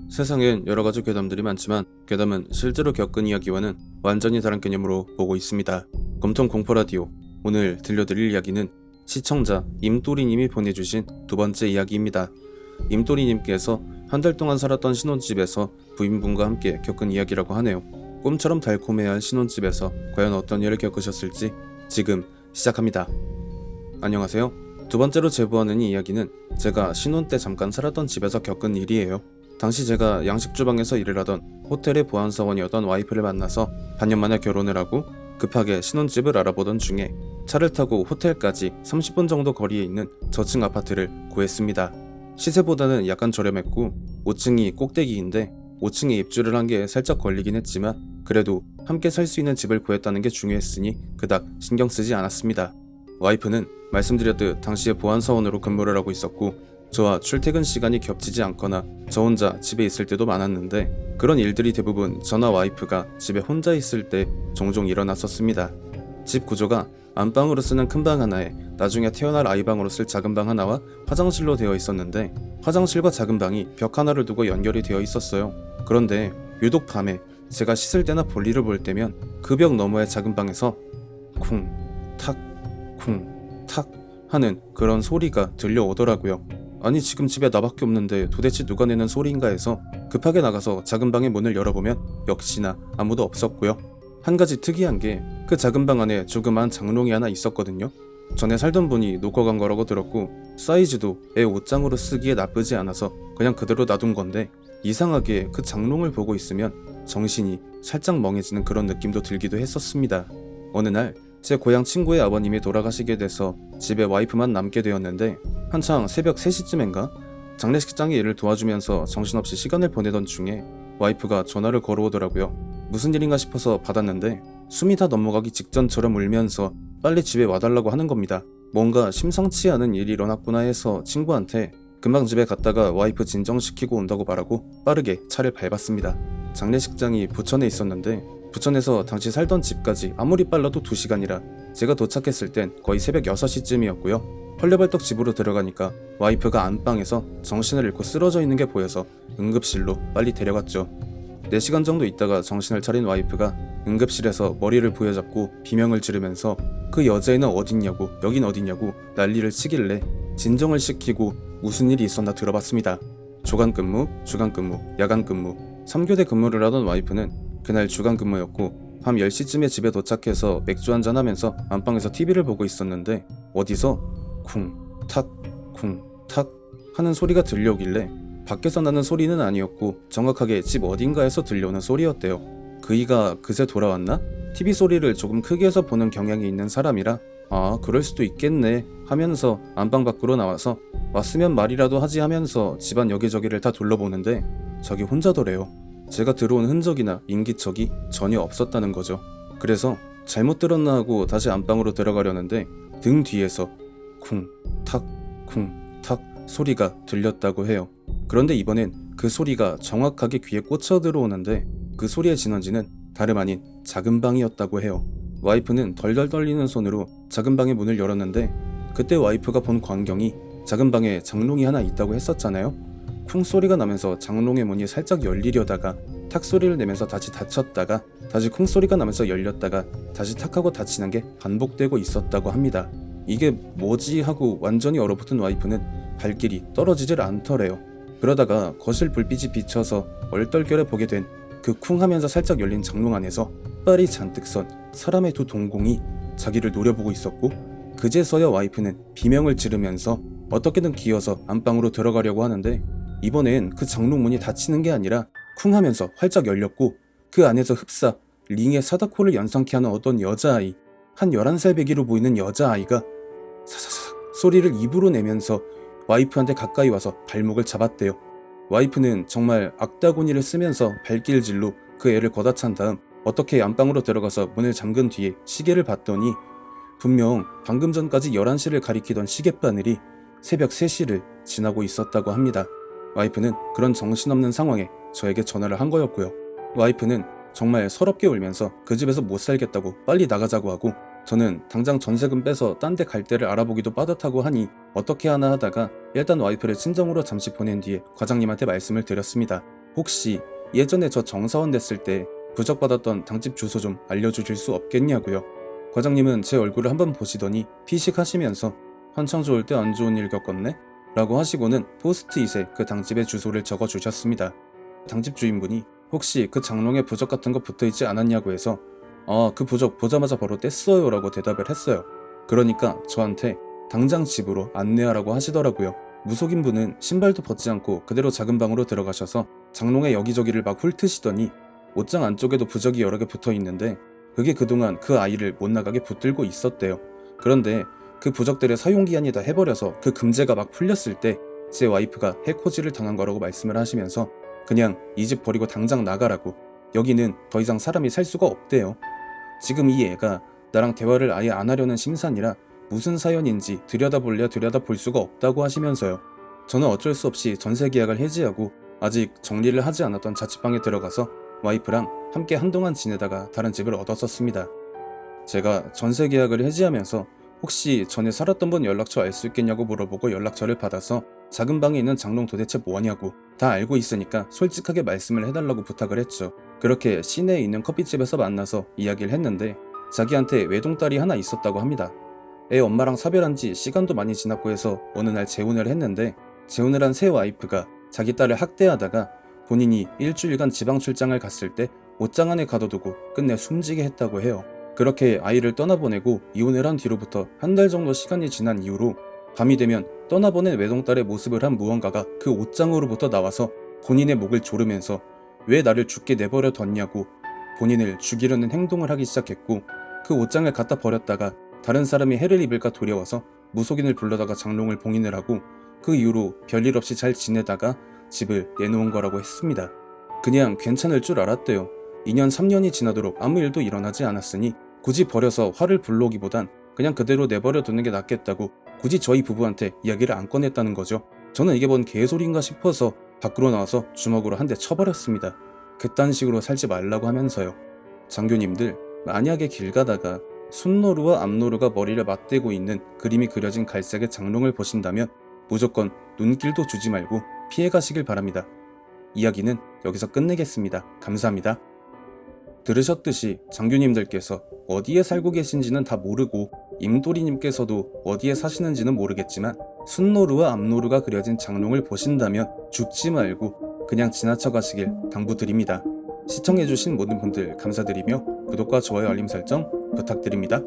세상엔 여러가지 괴담들이 많지만 괴담은 실제로 겪은 이야기와는 완전히 다른 개념으로 보고 있습니다. 검통 공포라디오, 오늘 들려드릴 이야기는 시청자 임또리님이 보내주신 두 번째 이야기입니다. 임또리님께서 한 달 동안 살았던 신혼집에서 부인분과 함께 겪은 이야기라고 하네요. 꿈처럼 달콤해한 신혼집에서 과연 어떤 일을 겪으셨을지 지금 시작합니다. 안녕하세요. 두 번째로 제보하는 이 이야기는 제가 신혼 때 잠깐 살았던 집에서 겪은 일이에요. 당시 제가 양식주방에서 일을 하던 호텔의 보안사원이었던 와이프를 만나서 반년 만에 결혼을 하고 급하게 신혼집을 알아보던 중에 차를 타고 호텔까지 30분 정도 거리에 있는 저층 아파트를 구했습니다. 시세보다는 약간 저렴했고 5층이 꼭대기인데 5층에 입주를 한 게 살짝 걸리긴 했지만 그래도 함께 살 수 있는 집을 구했다는 게 중요했으니 그닥 신경 쓰지 않았습니다. 와이프는 말씀드렸듯 당시에 보안사원으로 근무를 하고 있었고 저와 출퇴근 시간이 겹치지 않거나 저 혼자 집에 있을 때도 많았는데 그런 일들이 대부분 저나 와이프가 집에 혼자 있을 때 종종 일어났었습니다. 집 구조가 안방으로 쓰는 큰 방 하나에 나중에 태어날 아이방으로 쓸 작은 방 하나와 화장실로 되어 있었는데 화장실과 작은 방이 벽 하나를 두고 연결이 되어 있었어요. 그런데 유독 밤에 제가 씻을 때나 볼일을 볼 때면 그 벽 너머의 작은 방에서 쿵, 탁, 쿵, 탁 하는 그런 소리가 들려오더라고요. 아니 지금 집에 나밖에 없는데 도대체 누가 내는 소리인가 해서 급하게 나가서 작은 방의 문을 열어보면 역시나 아무도 없었고요. 한 가지 특이한 게 그 작은 방 안에 조그만 장롱이 하나 있었거든요. 전에 살던 분이 놓고 간 거라고 들었고 사이즈도 애 옷장으로 쓰기에 나쁘지 않아서 그냥 그대로 놔둔 건데 이상하게 그 장롱을 보고 있으면 정신이 살짝 멍해지는 그런 느낌도 들기도 했었습니다. 어느 날 제 고향 친구의 아버님이 돌아가시게 돼서 집에 와이프만 남게 되었는데 한창 새벽 3시쯤인가 장례식장에 일을 도와주면서 정신없이 시간을 보내던 중에 와이프가 전화를 걸어오더라고요. 무슨 일인가 싶어서 받았는데 숨이 다 넘어가기 직전처럼 울면서 빨리 집에 와달라고 하는 겁니다. 뭔가 심상치 않은 일이 일어났구나 해서 친구한테 금방 집에 갔다가 와이프 진정시키고 온다고 말하고 빠르게 차를 밟았습니다. 장례식장이 부천에 있었는데 부천에서 당시 살던 집까지 아무리 빨라도 2시간이라 제가 도착했을 땐 거의 새벽 6시쯤이었고요. 헐레벌떡 집으로 들어가니까 와이프가 안방에서 정신을 잃고 쓰러져 있는 게 보여서 응급실로 빨리 데려갔죠. 4시간 정도 있다가 정신을 차린 와이프가 응급실에서 머리를 부여잡고 비명을 지르면서 그 여자애는 어딨냐고 여긴 어딨냐고 난리를 치길래 진정을 시키고 무슨 일이 있었나 들어봤습니다. 조간근무, 주간근무, 야간근무 3교대 근무를 하던 와이프는 그날 주간근무였고 밤 10시쯤에 집에 도착해서 맥주 한잔 하면서 안방에서 TV를 보고 있었는데 어디서 쿵, 탁, 쿵, 탁 하는 소리가 들려오길래 밖에서 나는 소리는 아니었고 정확하게 집 어딘가에서 들려오는 소리였대요. 그이가 그새 돌아왔나? TV 소리를 조금 크게 해서 보는 경향이 있는 사람이라 아 그럴 수도 있겠네 하면서 안방 밖으로 나와서 왔으면 말이라도 하지 하면서 집안 여기저기를 다 둘러보는데 저기 혼자더래요. 제가 들어온 흔적이나 인기척이 전혀 없었다는 거죠. 그래서 잘못 들었나 하고 다시 안방으로 들어가려는데 등 뒤에서 쿵, 탁, 쿵, 탁 소리가 들렸다고 해요. 그런데 이번엔 그 소리가 정확하게 귀에 꽂혀 들어오는데 그 소리의 진원지는 다름 아닌 작은 방이었다고 해요. 와이프는 덜덜 떨리는 손으로 작은 방의 문을 열었는데 그때 와이프가 본 광경이 작은 방에 장롱이 하나 있다고 했었잖아요. 쿵 소리가 나면서 장롱의 문이 살짝 열리려다가 탁 소리를 내면서 다시 닫혔다가 다시 쿵 소리가 나면서 열렸다가 다시 탁 하고 닫히는 게 반복되고 있었다고 합니다. 이게 뭐지 하고 완전히 얼어붙은 와이프는 발길이 떨어지질 않더래요. 그러다가 거실 불빛이 비쳐서 얼떨결에 보게 된 그 쿵 하면서 살짝 열린 장롱 안에서 빨이 잔뜩 선 사람의 두 동공이 자기를 노려보고 있었고 그제서야 와이프는 비명을 지르면서 어떻게든 기어서 안방으로 들어가려고 하는데 이번엔 그 장롱 문이 닫히는 게 아니라 쿵 하면서 활짝 열렸고 그 안에서 흡사 링의 사다코를 연상케 하는 어떤 여자아이 한 11살 배기로 보이는 여자아이가 사사삭 소리를 입으로 내면서 와이프한테 가까이 와서 발목을 잡았대요. 와이프는 정말 악다구니를 쓰면서 발길질로 그 애를 걷어찬 다음 어떻게 안방으로 들어가서 문을 잠근 뒤에 시계를 봤더니 분명 방금 전까지 11시를 가리키던 시계바늘이 새벽 3시를 지나고 있었다고 합니다. 와이프는 그런 정신없는 상황에 저에게 전화를 한 거였고요. 와이프는 정말 서럽게 울면서 그 집에서 못 살겠다고 빨리 나가자고 하고 저는 당장 전세금 빼서 딴 데 갈 데를 알아보기도 빠듯하고 하니 어떻게 하나 하다가 일단 와이프를 친정으로 잠시 보낸 뒤에 과장님한테 말씀을 드렸습니다. 혹시 예전에 저 정사원 됐을 때 부적받았던 당집 주소 좀 알려주실 수 없겠냐고요. 과장님은 제 얼굴을 한번 보시더니 피식하시면서 한창 좋을 때 안 좋은 일 겪었네? 라고 하시고는 포스트잇에 그 당집의 주소를 적어주셨습니다. 당집 주인분이 혹시 그 장롱에 부적 같은 거 붙어있지 않았냐고 해서 그 부적 보자마자 바로 뗐어요 라고 대답을 했어요. 그러니까 저한테 당장 집으로 안내하라고 하시더라고요. 무속인 분은 신발도 벗지 않고 그대로 작은 방으로 들어가셔서 장롱의 여기저기를 막 훑으시더니 옷장 안쪽에도 부적이 여러 개 붙어 있는데 그게 그동안 그 아이를 못 나가게 붙들고 있었대요. 그런데 그 부적들의 사용기한이 다 해버려서 그 금제가 막 풀렸을 때 제 와이프가 해코지를 당한 거라고 말씀을 하시면서 그냥 이 집 버리고 당장 나가라고, 여기는 더 이상 사람이 살 수가 없대요. 지금 이 애가 나랑 대화를 아예 안 하려는 심산이라 무슨 사연인지 들여다볼래야 들여다볼 수가 없다고 하시면서요. 저는 어쩔 수 없이 전세 계약을 해지하고 아직 정리를 하지 않았던 자취방에 들어가서 와이프랑 함께 한동안 지내다가 다른 집을 얻었었습니다. 제가 전세 계약을 해지하면서 혹시 전에 살았던 분 연락처 알 수 있겠냐고 물어보고 연락처를 받아서 작은 방에 있는 장롱 도대체 뭐냐고 다 알고 있으니까 솔직하게 말씀을 해달라고 부탁을 했죠. 그렇게 시내에 있는 커피집에서 만나서 이야기를 했는데 자기한테 외동딸이 하나 있었다고 합니다. 애 엄마랑 사별한 지 시간도 많이 지났고 해서 어느 날 재혼을 했는데 재혼을 한 새 와이프가 자기 딸을 학대하다가 본인이 일주일간 지방 출장을 갔을 때 옷장 안에 가둬두고 끝내 숨지게 했다고 해요. 그렇게 아이를 떠나보내고 이혼을 한 뒤로부터 한 달 정도 시간이 지난 이후로 밤이 되면 떠나보낸 외동딸의 모습을 한 무언가가 그 옷장으로부터 나와서 본인의 목을 조르면서 왜 나를 죽게 내버려 뒀냐고 본인을 죽이려는 행동을 하기 시작했고, 그 옷장을 갖다 버렸다가 다른 사람이 해를 입을까 두려워서 무속인을 불러다가 장롱을 봉인을 하고 그 이후로 별일 없이 잘 지내다가 집을 내놓은 거라고 했습니다. 그냥 괜찮을 줄 알았대요. 2년 3년이 지나도록 아무 일도 일어나지 않았으니 굳이 버려서 화를 불러오기보단 그냥 그대로 내버려 두는 게 낫겠다고 굳이 저희 부부한테 이야기를 안 꺼냈다는 거죠. 저는 이게 뭔 개소리인가 싶어서 밖으로 나와서 주먹으로 한 대 쳐버렸습니다. 그딴 식으로 살지 말라고 하면서요. 장교님들, 만약에 길 가다가 순노루와 앞노루가 머리를 맞대고 있는 그림이 그려진 갈색의 장롱을 보신다면 무조건 눈길도 주지 말고 피해가시길 바랍니다. 이야기는 여기서 끝내겠습니다. 감사합니다. 들으셨듯이 장교님들께서 어디에 살고 계신지는 다 모르고 임도리님께서도 어디에 사시는지는 모르겠지만 순노루와 앞노루가 그려진 장롱을 보신다면 죽지 말고 그냥 지나쳐 가시길 당부드립니다. 시청해주신 모든 분들 감사드리며 구독과 좋아요 알림 설정 부탁드립니다.